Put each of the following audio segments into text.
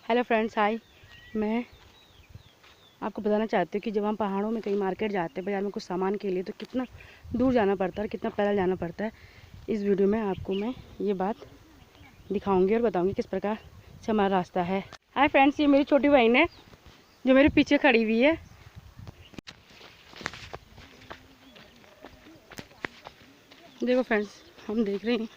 Hello friends, हाय। मैं आपको बताना चाहती हूँ कि जब हम पहाड़ों में कहीं मार्केट जाते हैं, बाज़ार में कुछ सामान के लिए, तो कितना दूर जाना पड़ता है और कितना पैदल जाना पड़ता है। इस वीडियो में आपको मैं ये बात दिखाऊंगी और बताऊंगी किस प्रकार से हमारा रास्ता है। हाय फ्रेंड्स, ये मेरी छोटी बहन है जो मेरे पीछे खड़ी हुई है। देखो फ्रेंड्स, हम देख रहे हैं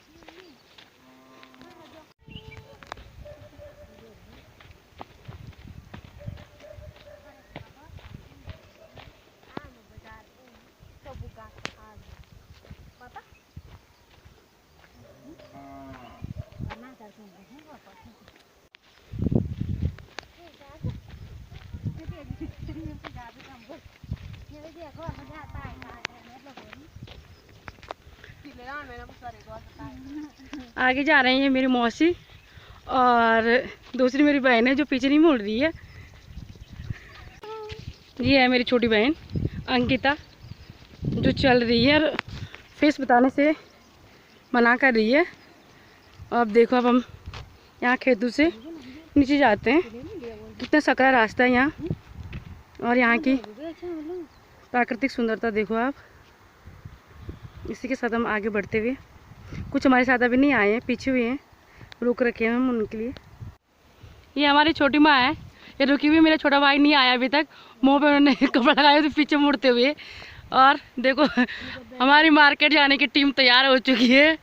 आगे जा रहे हैं। ये मेरी मौसी और दूसरी मेरी बहन है जो पीछे नहीं मुड़ रही है। ये है मेरी छोटी बहन अंकिता जो चल रही है और फेस बताने से मना कर रही है। अब देखो, अब हम यहाँ खेतों से नीचे जाते हैं। कितना सकरा रास्ता है यहाँ, और यहाँ की प्राकृतिक सुंदरता देखो आप। इसी के साथ हम आगे बढ़ते हुए, कुछ हमारे साथ अभी नहीं आए हैं, पीछे हुए हैं, रुक रखे हैं हम उनके लिए। ये हमारी छोटी माँ है, ये रुकी हुई। मेरा छोटा भाई नहीं आया अभी तक, मुंह पे उन्होंने कपड़ा लगाया तो पीछे मुड़ते हुए। और देखो, हमारी मार्केट जाने की टीम तैयार हो चुकी है।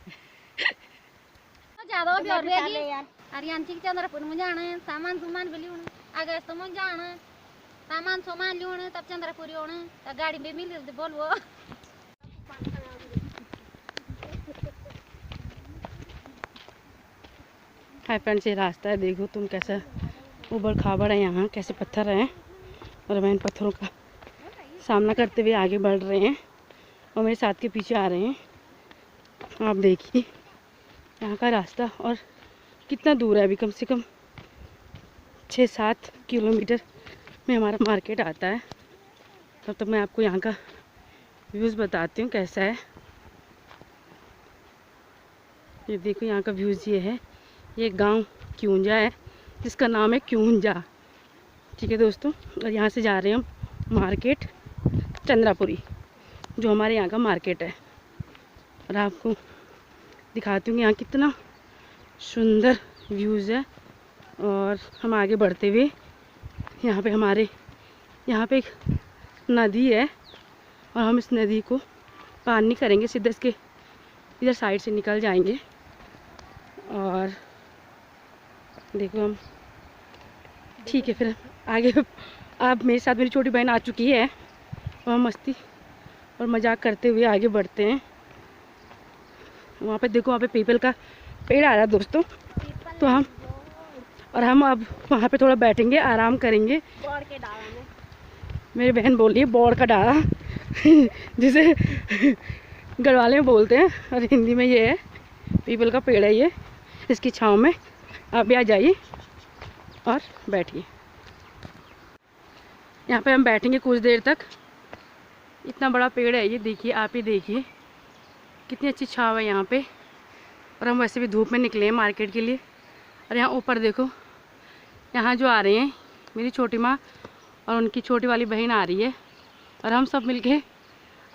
चंद्रपुर में जाना है, सामान सुमान भी लिया, अगस्त में जाना है, सामान सुमान लिया, तब चंद्रपुर होना, तब गाड़ी में मिल बोलवो। हाय फ्रेंड्स, ये रास्ता है, देखो तुम कैसा उबड़ खाबड़ है यहाँ, कैसे पत्थर हैं और मैं इन पत्थरों का सामना करते हुए आगे बढ़ रहे हैं और मेरे साथ के पीछे आ रहे हैं। आप देखिए यहाँ का रास्ता, और कितना दूर है। अभी कम से कम 6-7 किलोमीटर में हमारा मार्केट आता है। तब तक मैं आपको यहाँ का व्यूज़ बताती हूँ कैसा है। ये देखो यहाँ का व्यूज़ ये है। ये गांव क्यूंजा है जिसका नाम है क्यूंजा, ठीक है दोस्तों। और यहाँ से जा रहे हैं हम मार्केट चंद्रापुरी, जो हमारे यहाँ का मार्केट है। और आपको दिखाती हूँ यहाँ कितना सुंदर व्यूज़ है। और हम आगे बढ़ते हुए यहाँ पे एक नदी है और हम इस नदी को पार नहीं करेंगे, सीधे इसके इधर साइड से निकल जाएंगे। और देखो हम, ठीक है, फिर आगे आप मेरे साथ मेरी छोटी बहन आ चुकी है और हम मस्ती और मजाक करते हुए आगे बढ़ते हैं। वहाँ पे देखो, वहाँ पे पीपल का पेड़ आ रहा है दोस्तों। तो हम अब वहाँ पे थोड़ा बैठेंगे, आराम करेंगे। मेरी बहन बोल रही है बोड़ का डाला जिसे गढ़वाले में बोलते हैं, और हिंदी में ये है पीपल का पेड़ है। ये इसकी छाँव में आप भी आ जाइए और बैठिए। यहाँ पे हम बैठेंगे कुछ देर तक। इतना बड़ा पेड़ है ये, देखिए, आप ही देखिए कितनी अच्छी छाँव है यहाँ पे। और हम वैसे भी धूप में निकले हैं मार्केट के लिए। और यहाँ ऊपर देखो, यहाँ जो आ रहे हैं मेरी छोटी माँ और उनकी छोटी वाली बहन आ रही है, और हम सब मिलके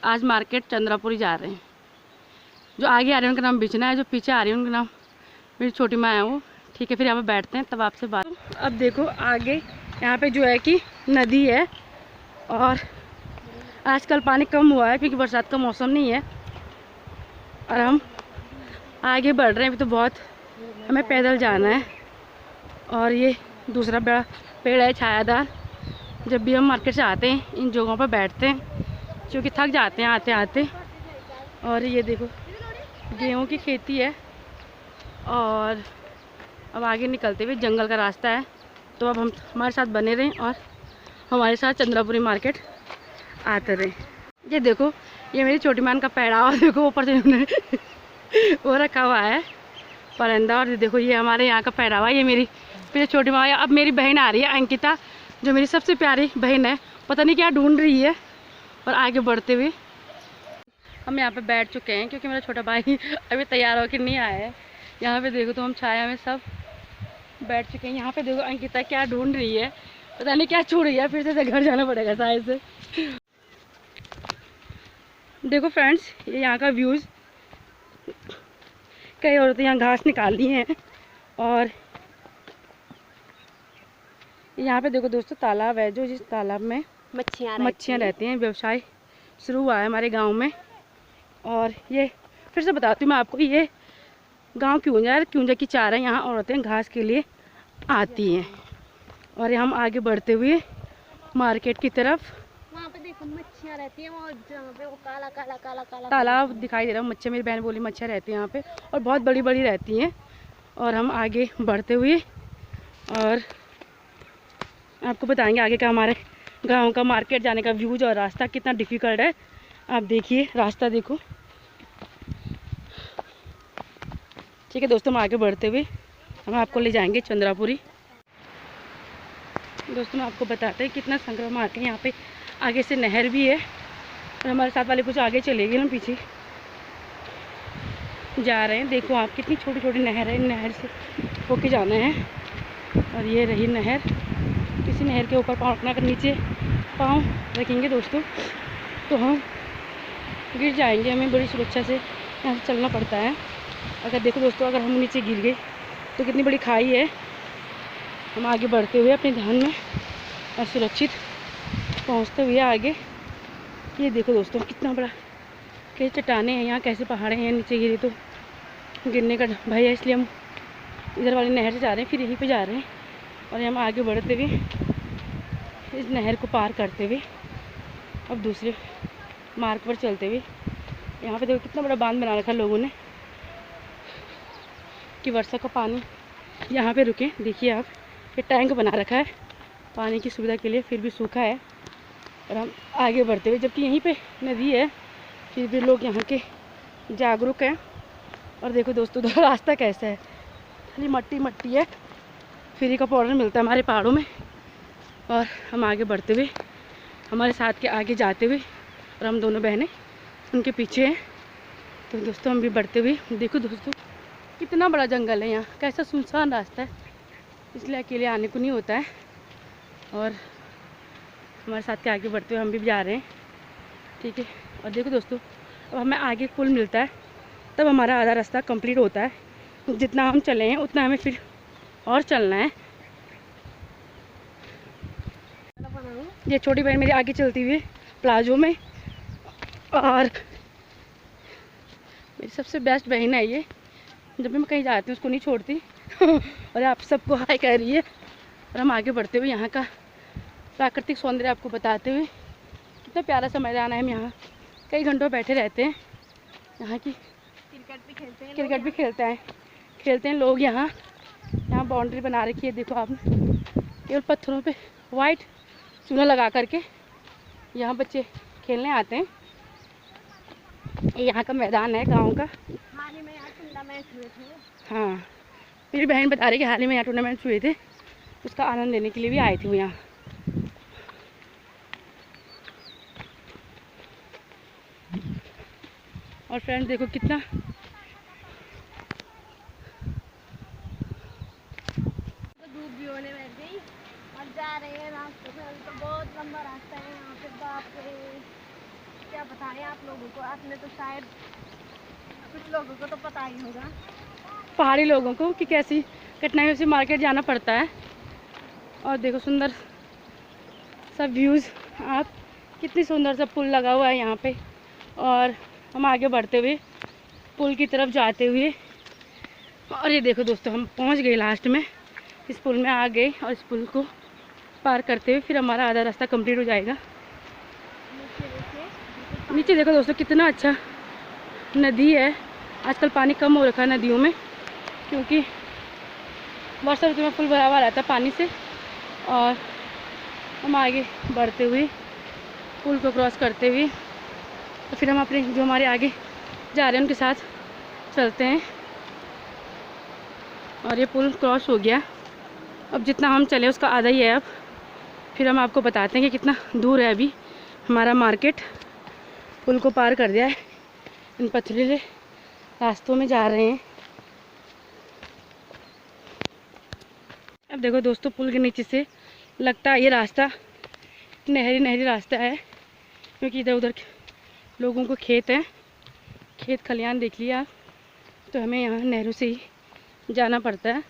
आज मार्केट चंद्रापुरी जा रहे हैं। जो आगे आ रहे हैं उनका नाम बिचना है, जो पीछे आ रही है उनका नाम मेरी छोटी माँ है वो, ठीक है। फिर यहाँ पे बैठते हैं, तब आपसे बात। अब देखो आगे यहाँ पे जो है कि नदी है, और आजकल पानी कम हुआ है क्योंकि बरसात का मौसम नहीं है। और हम आगे बढ़ रहे हैं। अभी तो बहुत हमें पैदल जाना है। और ये दूसरा बड़ा पेड़ है छायादार। जब भी हम मार्केट से आते हैं इन जगहों पर बैठते हैं क्योंकि थक जाते हैं आते आते। और ये देखो गेहूँ की खेती है, और अब आगे निकलते हुए जंगल का रास्ता है। तो अब हम हमारे साथ बने रहें और हमारे साथ चंद्रापुरी मार्केट आते रहें। ये देखो, ये मेरी छोटी मान का पहरावा देखो, ऊपर से उन्होंने वो रखा हुआ है परिंदा। और देखो ये हमारे यहाँ का पहरावा। ये मेरी फिर छोटी माँ। अब मेरी बहन आ रही है अंकिता, जो मेरी सबसे प्यारी बहन है, पता नहीं क्या ढूंढ रही है। और आगे बढ़ते हुए हम यहाँ पे बैठ चुके हैं क्योंकि मेरा छोटा भाई अभी तैयार होकर नहीं आया है। यहाँ पे देखो तो हम छाया में सब बैठ चुके हैं यहाँ पे। देखो अंकिता क्या ढूंढ रही है, पता नहीं क्या छोड़ रही है, फिर से घर जाना पड़ेगा शायद से। देखो फ्रेंड्स, ये यहाँ का व्यूज़, कई औरतें यहाँ घास निकाल रही हैं। और यहाँ पे देखो दोस्तों तालाब है, जो जिस तालाब में मच्छियाँ रहती हैं। व्यवसाय शुरू हुआ है हमारे गांव में। और ये फिर से बताती हूँ मैं आपको, ये गांव क्यूंजा की चारा यहाँ औरतें घास के लिए आती हैं। और हम आगे बढ़ते हुए मार्केट की तरफ, वहाँ पे देखो मच्छियाँ रहती हैं, वो जहाँ पे वो काला काला काला काला तालाब दिखाई दे रहा है। मच्छियाँ, मेरी बहन बोली मच्छियाँ रहती हैं यहाँ पे, और बहुत बड़ी बड़ी रहती हैं। और हम आगे बढ़ते हुए और आपको बताएंगे आगे का हमारे गांव का मार्केट जाने का व्यूज और रास्ता कितना डिफ़िकल्ट है। आप देखिए रास्ता देखो। ठीक है दोस्तों, हम आगे बढ़ते हुए हम आपको ले जाएंगे चंद्रापुरी। दोस्तों मैं आपको बताते हैं कितना संक्रमण मार्केट है। यहाँ पे आगे से नहर भी है, और हमारे साथ वाले कुछ आगे चले गए, हम पीछे जा रहे हैं। देखो आप, कितनी छोटी छोटी नहर है, नहर से होके जाना है। और ये रही नहर। किसी नहर के ऊपर पाँव रखना, कर नीचे पाँव रखेंगे दोस्तों तो हम गिर जाएंगे। हमें बड़ी सुरक्षा से यहाँ से चलना पड़ता है। अगर देखो दोस्तों, अगर हम नीचे गिर गए तो कितनी बड़ी खाई है। हम आगे बढ़ते हुए अपने ध्यान में और सुरक्षित पहुँचते हुए आगे। ये देखो दोस्तों कितना बड़ा, कैसे चट्टाने हैं यहाँ, कैसे पहाड़े हैं। नीचे गिरे तो गिरने का भय है, इसलिए हम इधर वाली नहर से जा रहे हैं, फिर यहीं पे जा रहे हैं। और हम आगे बढ़ते हुए इस नहर को पार करते हुए अब दूसरे मार्ग पर चलते हुए, यहाँ पे देखो कितना बड़ा बांध बना रखा है लोगों ने कि वर्षा का पानी यहाँ पे रुके। देखिए आप, ये टैंक बना रखा है पानी की सुविधा के लिए, फिर भी सूखा है। और हम आगे बढ़ते हुए, जबकि यहीं पे नदी है, फिर भी लोग यहाँ के जागरूक हैं। और देखो दोस्तों रास्ता कैसा है, खाली मट्टी मट्टी है। फ्री का पाउडर मिलता है हमारे पहाड़ों में। और हम आगे बढ़ते हुए, हमारे साथ के आगे जाते हुए, और हम दोनों बहनें उनके पीछे हैं। तो दोस्तों हम भी बढ़ते हुए, देखो दोस्तों कितना बड़ा जंगल है यहाँ, कैसा सुनसान रास्ता है, इसलिए अकेले आने को नहीं होता है। और हमारे साथ के आगे बढ़ते हुए हम भी जा रहे हैं। ठीक है, और देखो दोस्तों, अब हमें आगे पुल मिलता है, तब हमारा आधा रास्ता कंप्लीट होता है। जितना हम चले हैं उतना हमें फिर और चलना है। ये छोटी बहन मेरी आगे चलती हुई प्लाजो में, और मेरी सबसे बेस्ट बहन है ये। जब भी मैं कहीं जाती हूँ उसको नहीं छोड़ती। और आप सबको हाय कह रही है। और हम आगे बढ़ते हुए यहाँ का प्राकृतिक सौंदर्य आपको बताते हुए, कितना प्यारा सा मैदान है। हम यहाँ कई घंटों बैठे रहते हैं। यहाँ की क्रिकेट भी खेलते हैं लोग यहाँ। यहाँ बाउंड्री बना रखी है, देखो आपने, केवल पत्थरों पे वाइट चूना लगा करके यहाँ बच्चे खेलने आते हैं। यहाँ का मैदान है गांव का। हाल ही में यहाँ टूर्नामेंट हुए थे। हाँ, मेरी बहन बता रही कि हाल ही में यहाँ टूर्नामेंट हुए थे, उसका आनंद लेने के लिए भी आए थे वो यहाँ। और फ्रेंड्स देखो कितना धूप भी होने बैठ गई और जा रहे हैं रास्ते में। तो बहुत लंबा रास्ता है यहाँ पे, बाप रे क्या बताएं आप लोगों को। आपने तो शायद, कुछ लोगों को तो पता ही होगा, पहाड़ी लोगों को, कि कैसी कठिनाइयों से मार्केट जाना पड़ता है। और देखो सुंदर सब व्यूज़, आप कितनी सुंदर सा पुल लगा हुआ है यहाँ पे। और हम आगे बढ़ते हुए पुल की तरफ जाते हुए, और ये देखो दोस्तों हम पहुँच गए लास्ट में, इस पुल में आ गए। और इस पुल को पार करते हुए फिर हमारा आधा रास्ता कंप्लीट हो जाएगा। नीचे देखो दोस्तों कितना अच्छा नदी है। आजकल पानी कम हो रखा है नदियों में, क्योंकि वर्षा ऋतु में फुल भरा हुआ रहता है पानी से। और हम आगे बढ़ते हुए पुल को क्रॉस करते हुए, तो फिर हम अपने जो हमारे आगे जा रहे हैं उनके साथ चलते हैं। और ये पुल क्रॉस हो गया, अब जितना हम चले उसका आधा ही है। अब फिर हम आपको बताते हैं कि कितना दूर है अभी हमारा मार्केट। पुल को पार कर दिया है, इन पथरीले रास्तों में जा रहे हैं। देखो दोस्तों, पुल के नीचे से लगता है ये रास्ता नहरी रास्ता है, क्योंकि इधर उधर लोगों को खेत है, खेत खलियान देख लिया आप, तो हमें यहाँ नहरों से ही जाना पड़ता है।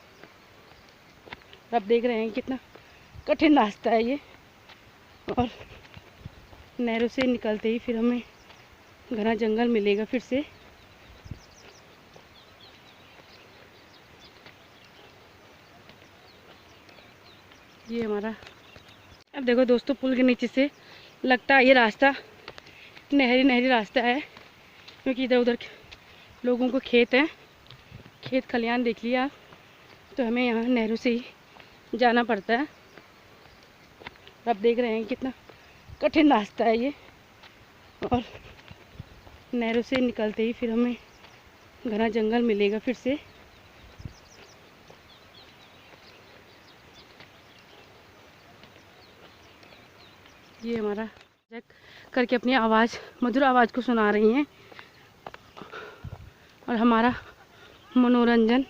आप देख रहे हैं कितना कठिन रास्ता है ये, और नहरों से निकलते ही फिर हमें घना जंगल मिलेगा फिर से। ये हमारा, अब देखो दोस्तों, पुल के नीचे से लगता है ये रास्ता नहरी रास्ता है, क्योंकि इधर उधर लोगों को खेत है, खेत खलियान देख लिया आप, तो हमें यहाँ नहरों से ही जाना पड़ता है। आप देख रहे हैं कितना कठिन रास्ता है ये, और नहरों से निकलते ही फिर हमें घना जंगल मिलेगा फिर से। ये हमारा करके अपनी आवाज़, मधुर आवाज़ को सुना रही हैं, और हमारा मनोरंजन।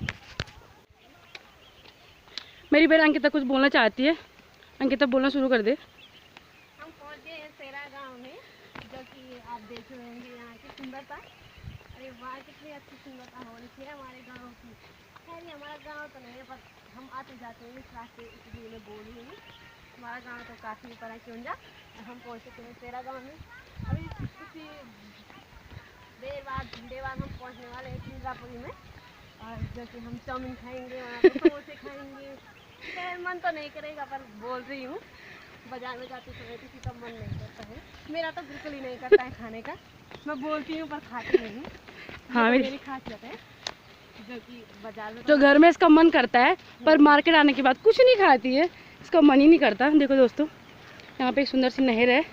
मेरी बहन अंकिता कुछ बोलना चाहती है, अंकिता बोलना शुरू कर दे। हम पहुंच गए हैं सेरा गांव में, जो कि आप देख रहे होंगे यहाँ की सुंदरता। अरे वाह, कितनी अच्छी सुंदरता हो रही है हमारे गांव की। खैर ये हमारा गांव तो नहीं है, पर हम आते जाते हैं इस रास्ते, इसलिए मैं बोल रही हूँ। हमारा गांव तो काफ़ी ऊपर है क्योंजा। हम पहुँच चुके हैं सेरा गाँव में। अभी कुछ देर बाद हम पहुँचने वाले हैं चिंद्रापुरी में, और जो कि हम चाउमीन खाएंगे, वहाँ पे समोसे खाएंगे। खैर मन तो नहीं करेगा, पर बोल रही हूँ, बाजार में जाते समय किसी का मन नहीं करता है। मेरा तो बिल्कुल ही नहीं करता है खाने का, मैं बोलती हूँ पर खाती नहीं। हाँ, तो मेरी खासियत है, जो कि बाजार में जो घर में इसका मन करता है, पर मार्केट आने के बाद कुछ नहीं खाती है, इसका मन ही नहीं करता। देखो दोस्तों, यहाँ पे एक सुंदर सी नहर है,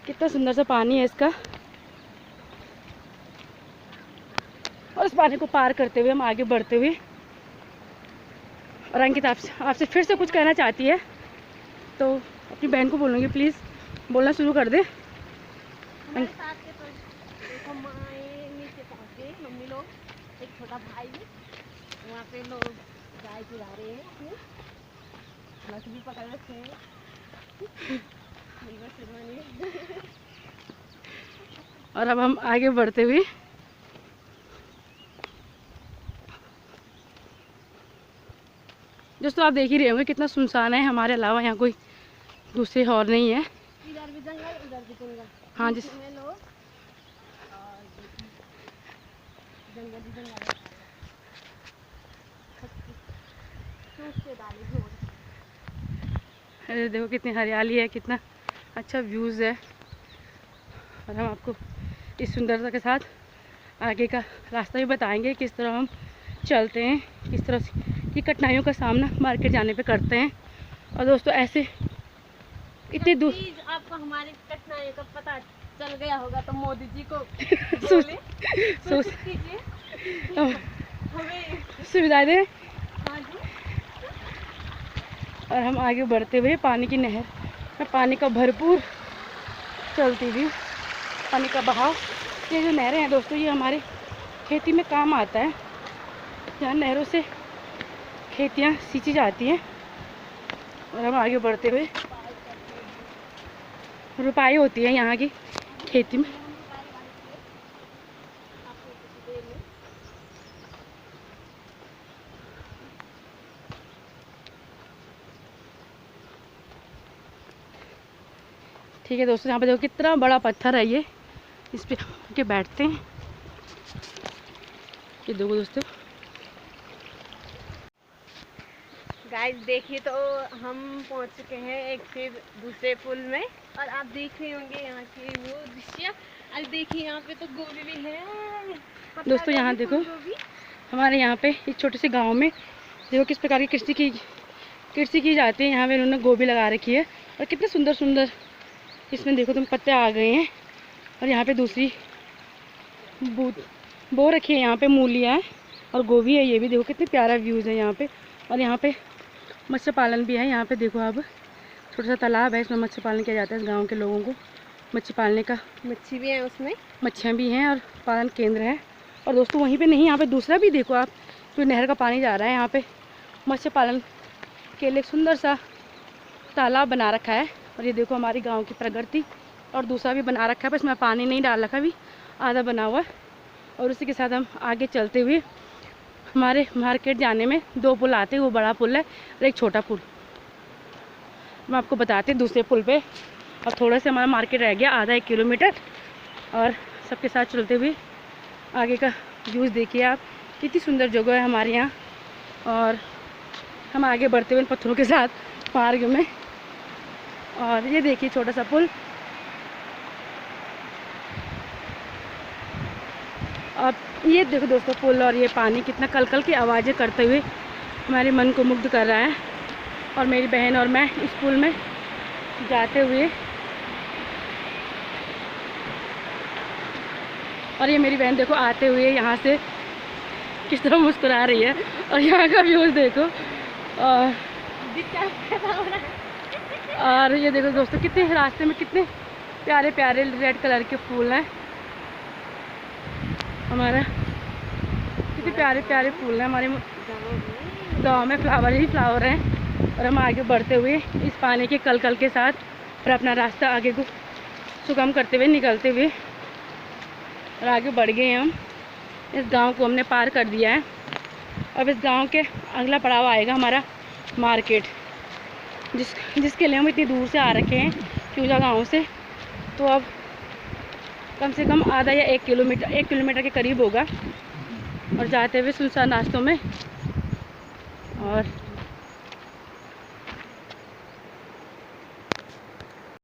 कितना सुंदर सा पानी है इसका, और इस पानी को पार करते हुए हम आगे बढ़ते हुए। और अंकिता आपसे फिर से कुछ कहना चाहती है, तो अपनी बहन को बोलूँगी, प्लीज़ बोलना शुरू कर दे। हमारे साथ के तो देखो माए नीचे पहुँच गए, मम्मी लोग, एक छोटा भाई भी वहाँ पे लोग गाय चुरा रहे हैं अपनी, मछली पकड़ रखे हैं। और अब हम आगे बढ़ते हुए दोस्तों, आप देख ही रहे होंगे कितना सुनसान है, हमारे अलावा यहाँ कोई दूसरे और नहीं है। इधर भी जंगल, उधर भी जंगल। हाँ, जिस में लोग, और जंगल ही जंगल है। अरे देखो कितनी हरियाली है, कितना अच्छा व्यूज़ है, और हम आपको इस सुंदरता के साथ आगे का रास्ता भी बताएंगे, किस तरह हम चलते हैं, किस तरह की कठिनाइयों का सामना मार्केट जाने पे करते हैं। और दोस्तों, ऐसे इतनी दूर आपको हमारी कठिनाइयों का पता चल गया होगा, तो मोदी जी को सूचित कीजिए, हमें सुविधाएं दें। हाँ जी। और हम आगे बढ़ते हुए पानी की नहर में, पानी का भरपूर चलती हुई, पानी का बहाव। ये जो नहरें हैं दोस्तों, ये हमारे खेती में काम आता है, यहाँ नहरों से खेतियाँ सींची जाती हैं। और हम आगे बढ़ते हुए, रुपाई होती है यहाँ की खेती में। ठीक है दोस्तों, यहाँ पे देखो कितना बड़ा पत्थर है ये, इस पे के बैठते हैं। ये देखो दोस्तों, गाइस देखिए, तो हम पहुंच चुके हैं एक फिर दूसरे पुल में, और आप देख रहे होंगे यहाँ के वो दृश्य। अरे देखिए, यहाँ पे तो गोभी भी है दोस्तों, यहाँ देखो हमारे यहाँ पे एक छोटे से गांव में देखो किस प्रकार की कृषि की जाती है। यहाँ पे उन्होंने गोभी लगा रखी है, और कितने सुंदर सुंदर इसमें देखो तुम पत्ते आ गए हैं। और यहाँ पे दूसरी बो रखी है, यहाँ पे मूलियाँ है और गोभी है। ये भी देखो कितने प्यारा व्यूज़ है यहाँ पे। और यहाँ पे मत्स्य पालन भी है। यहाँ पे देखो आप, छोटा सा तालाब है, इसमें मत्स्य पालन किया जाता है। इस गाँव के लोगों को मच्छी पालने का, मच्छी भी है उसमें, मच्छियाँ भी हैं, और पालन केंद्र है। और दोस्तों वहीं पे नहीं, यहाँ पे दूसरा भी देखो आप, जो नहर का पानी जा रहा है, यहाँ पे मत्स्य पालन के लिए एक सुंदर सा तालाब बना रखा है। और ये देखो हमारी गांव की प्रगति। और दूसरा भी बना रखा है, बस मैं पानी नहीं डाल रखा, अभी आधा बना हुआ है। और उसी के साथ हम आगे चलते हुए हमारे मार्केट जाने में 2 पुल आते हैं, वो बड़ा पुल है और एक छोटा पुल। मैं आपको बताती हूँ दूसरे पुल पे। और थोड़ा से हमारा मार्केट रह गया, आधा 1 किलोमीटर। और सबके साथ चलते हुए आगे का व्यूज़ देखिए आप, कितनी सुंदर जगह है हमारे यहाँ। और हम आगे बढ़ते हुए इन पत्थरों के साथ पार्क में। और ये देखिए छोटा सा पुल। अब ये देखो दोस्तों पुल और ये पानी कितना कलकल की आवाज़ें करते हुए हमारे मन को मुग्ध कर रहा है। और मेरी बहन और मैं इस पुल में जाते हुए, और ये मेरी बहन देखो आते हुए यहाँ से किस तरह मुस्कुरा रही है। और यहाँ का व्यूज़ देखो। और ये देखो दोस्तों कितने रास्ते में कितने प्यारे प्यारे रेड कलर के फूल हैं। हमारा कितने प्यारे प्यारे फूल हैं हमारे गांव में, फ्लावर ही फ्लावर हैं। और हम आगे बढ़ते हुए इस पानी के कलकल के साथ और अपना रास्ता आगे को सुगम करते हुए निकलते हुए और आगे बढ़ गए हम। इस गांव को हमने पार कर दिया है। अब इस गांव के अगला पड़ाव आएगा हमारा मार्केट, जिसके लिए हम इतनी दूर से आ रखे हैं क्यूजा गांव से। तो अब कम से कम आधा या 1 किलोमीटर के करीब होगा। और जाते हुए सुनसान रास्तों में और